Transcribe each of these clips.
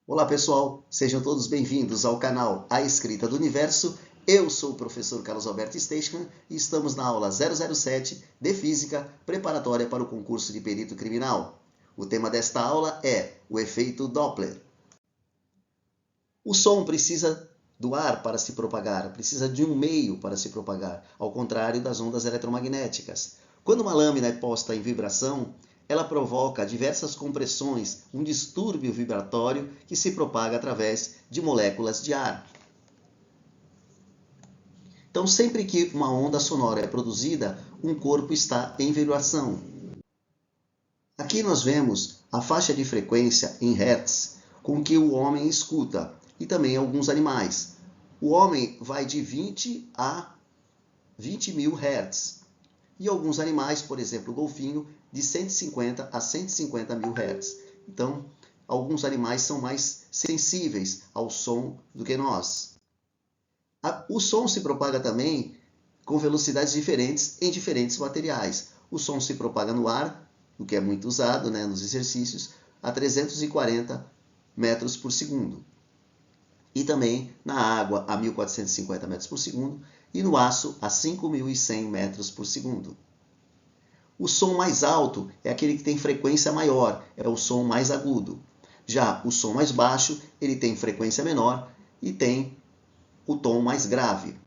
Olá pessoal, sejam todos bem-vindos ao canal A Escrita do Universo. Eu sou o professor Carlos Alberto Steichmann e estamos na aula 007 de Física, preparatória para o concurso de Perito Criminal. O tema desta aula é o efeito Doppler. O som precisa do ar para se propagar, precisa de um meio para se propagar, ao contrário das ondas eletromagnéticas. Quando uma lâmina é posta em vibração, ela provoca diversas compressões, um distúrbio vibratório que se propaga através de moléculas de ar. Então, sempre que uma onda sonora é produzida, um corpo está em vibração. Aqui nós vemos a faixa de frequência em Hertz com que o homem escuta e também alguns animais. O homem vai de 20 a 20 mil Hertz. E alguns animais, por exemplo, o golfinho, de 150 a 150 mil Hz. Então, alguns animais são mais sensíveis ao som do que nós. O som se propaga também com velocidades diferentes em diferentes materiais. O som se propaga no ar, o que é muito usado nos exercícios, a 340 metros por segundo. E também na água a 1.450 metros por segundo e no aço a 5.100 metros por segundo. O som mais alto é aquele que tem frequência maior, é o som mais agudo. Já o som mais baixo, ele tem frequência menor e tem o tom mais grave.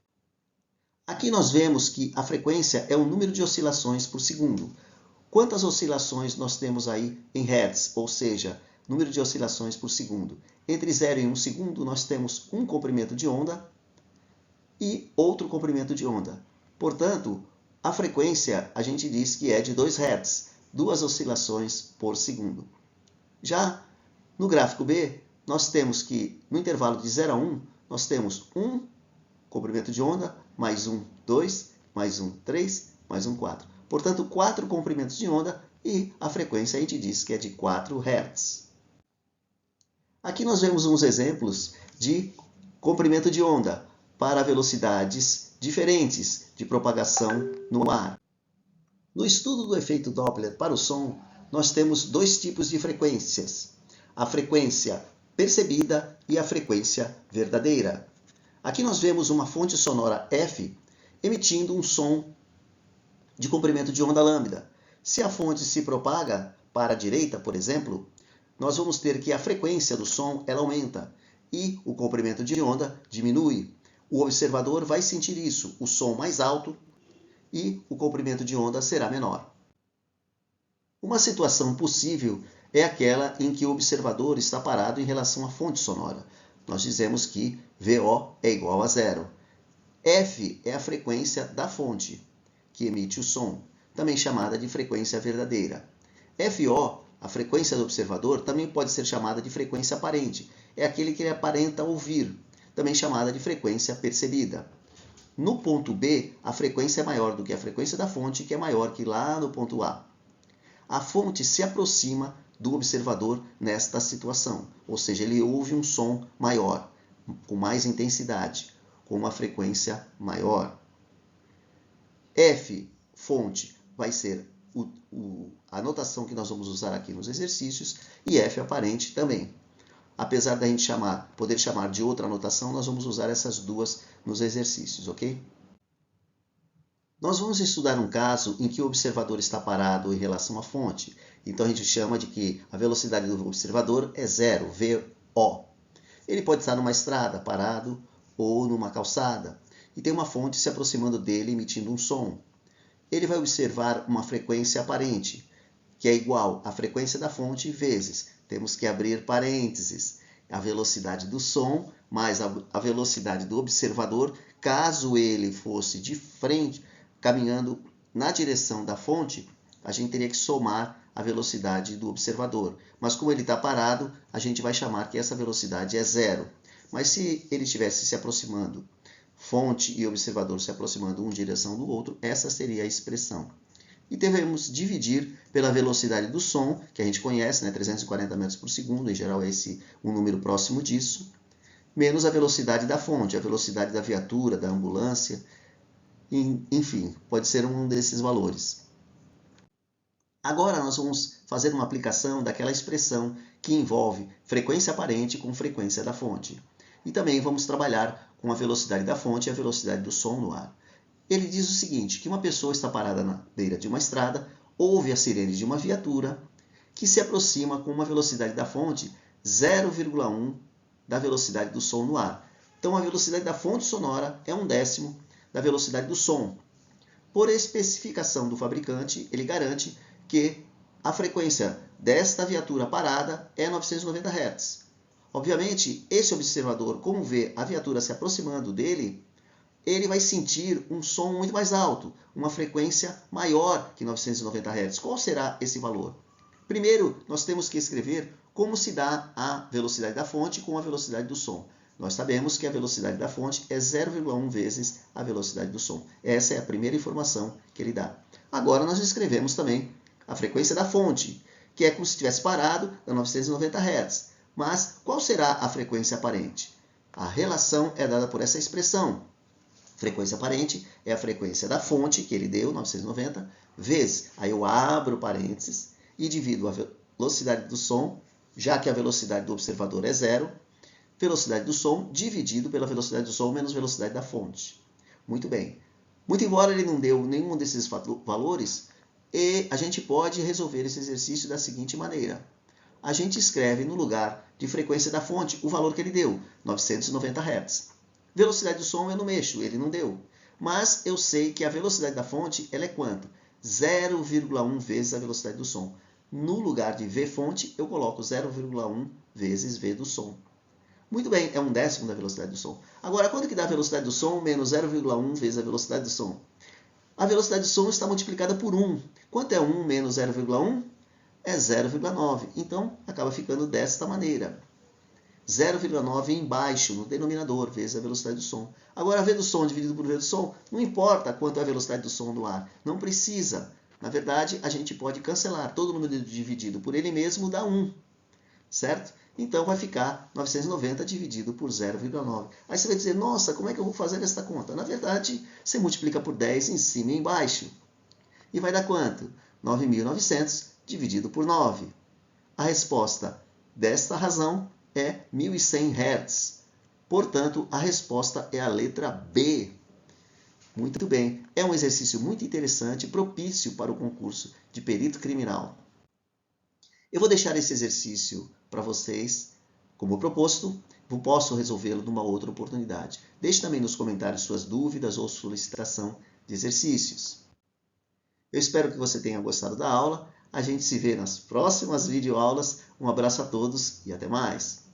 Aqui nós vemos que a frequência é o número de oscilações por segundo. Quantas oscilações nós temos aí em Hertz, ou seja, número de oscilações por segundo? Entre 0 e 1 segundo, nós temos um comprimento de onda e outro comprimento de onda. Portanto, a frequência a gente diz que é de 2 Hz, 2 oscilações por segundo. Já no gráfico B, nós temos que no intervalo de 0 a 1, nós temos um comprimento de onda, mais um 2, mais um 3, mais um 4. Portanto, 4 comprimentos de onda e a frequência a gente diz que é de 4 Hz. Aqui nós vemos uns exemplos de comprimento de onda para velocidades diferentes de propagação no ar. No estudo do efeito Doppler para o som, nós temos dois tipos de frequências: a frequência percebida e a frequência verdadeira. Aqui nós vemos uma fonte sonora F emitindo um som de comprimento de onda lambda. Se a fonte se propaga para a direita, por exemplo, nós vamos ter que a frequência do som ela aumenta e o comprimento de onda diminui. O observador vai sentir isso, o som mais alto e o comprimento de onda será menor. Uma situação possível é aquela em que o observador está parado em relação à fonte sonora. Nós dizemos que VO é igual a zero. F é a frequência da fonte, que emite o som, também chamada de frequência verdadeira. FO, a frequência do observador, também pode ser chamada de frequência aparente. É aquele que ele aparenta ouvir, também chamada de frequência percebida. No ponto B, a frequência é maior do que a frequência da fonte, que é maior que lá no ponto A. A fonte se aproxima do observador nesta situação, ou seja, ele ouve um som maior, com mais intensidade, com uma frequência maior. F, fonte, vai ser a notação que nós vamos usar aqui nos exercícios, e F aparente também. Apesar da gente poder chamar de outra anotação, nós vamos usar essas duas nos exercícios, ok? Nós vamos estudar um caso em que o observador está parado em relação à fonte. Então a gente chama de que a velocidade do observador é zero, VO. Ele pode estar numa estrada parado ou numa calçada e tem uma fonte se aproximando dele emitindo um som. Ele vai observar uma frequência aparente, que é igual à frequência da fonte vezes, temos que abrir parênteses, a velocidade do som mais a velocidade do observador, caso ele fosse de frente, caminhando na direção da fonte, a gente teria que somar a velocidade do observador. Mas como ele está parado, a gente vai chamar que essa velocidade é zero. Mas se ele estivesse se aproximando, fonte e observador se aproximando um em direção do outro, essa seria a expressão. E devemos dividir pela velocidade do som, que a gente conhece, 340 metros por segundo, em geral é esse um número próximo disso, menos a velocidade da fonte, a velocidade da viatura, da ambulância, enfim, pode ser um desses valores. Agora nós vamos fazer uma aplicação daquela expressão que envolve frequência aparente com frequência da fonte. E também vamos trabalhar com a velocidade da fonte e a velocidade do som no ar. Ele diz o seguinte, que uma pessoa está parada na beira de uma estrada, ouve a sirene de uma viatura, que se aproxima com uma velocidade da fonte 0,1 da velocidade do som no ar. Então, a velocidade da fonte sonora é 1/10 da velocidade do som. Por especificação do fabricante, ele garante que a frequência desta viatura parada é 990 Hz. Obviamente, esse observador, como vê a viatura se aproximando dele, ele vai sentir um som muito mais alto, uma frequência maior que 990 Hz. Qual será esse valor? Primeiro, nós temos que escrever como se dá a velocidade da fonte com a velocidade do som. Nós sabemos que a velocidade da fonte é 0,1 vezes a velocidade do som. Essa é a primeira informação que ele dá. Agora nós escrevemos também a frequência da fonte, que é como se estivesse parado a 990 Hz. Mas qual será a frequência aparente? A relação é dada por essa expressão. Frequência aparente é a frequência da fonte, que ele deu, 990, vezes. Aí eu abro parênteses e divido a velocidade do som, já que a velocidade do observador é 0, velocidade do som dividido pela velocidade do som menos velocidade da fonte. Muito bem. Muito embora ele não deu nenhum desses valores, a gente pode resolver esse exercício da seguinte maneira. A gente escreve no lugar de frequência da fonte o valor que ele deu, 990 Hz. Velocidade do som eu não mexo, ele não deu. Mas eu sei que a velocidade da fonte ela é quanto? 0,1 vezes a velocidade do som. No lugar de V fonte, eu coloco 0,1 vezes V do som. Muito bem, é 1/10 da velocidade do som. Agora, quanto que dá a velocidade do som menos 0,1 vezes a velocidade do som? A velocidade do som está multiplicada por 1. Quanto é 1 menos 0,1? É 0,9. Então, acaba ficando desta maneira. 0,9 embaixo, no denominador, vezes a velocidade do som. Agora, V do som dividido por V do som, não importa quanto é a velocidade do som no ar. Não precisa. Na verdade, a gente pode cancelar. Todo número dividido por ele mesmo dá 1. Certo? Então, vai ficar 990 dividido por 0,9. Aí você vai dizer, nossa, como é que eu vou fazer esta conta? Na verdade, você multiplica por 10 em cima e embaixo. E vai dar quanto? 9.900 dividido por 9. A resposta desta razão é 1.100 Hz. Portanto, a resposta é a letra B. Muito bem. É um exercício muito interessante, propício para o concurso de perito criminal. Eu vou deixar esse exercício para vocês como proposto. Eu posso resolvê-lo numa outra oportunidade. Deixe também nos comentários suas dúvidas ou solicitação de exercícios. Eu espero que você tenha gostado da aula. A gente se vê nas próximas videoaulas. Um abraço a todos e até mais!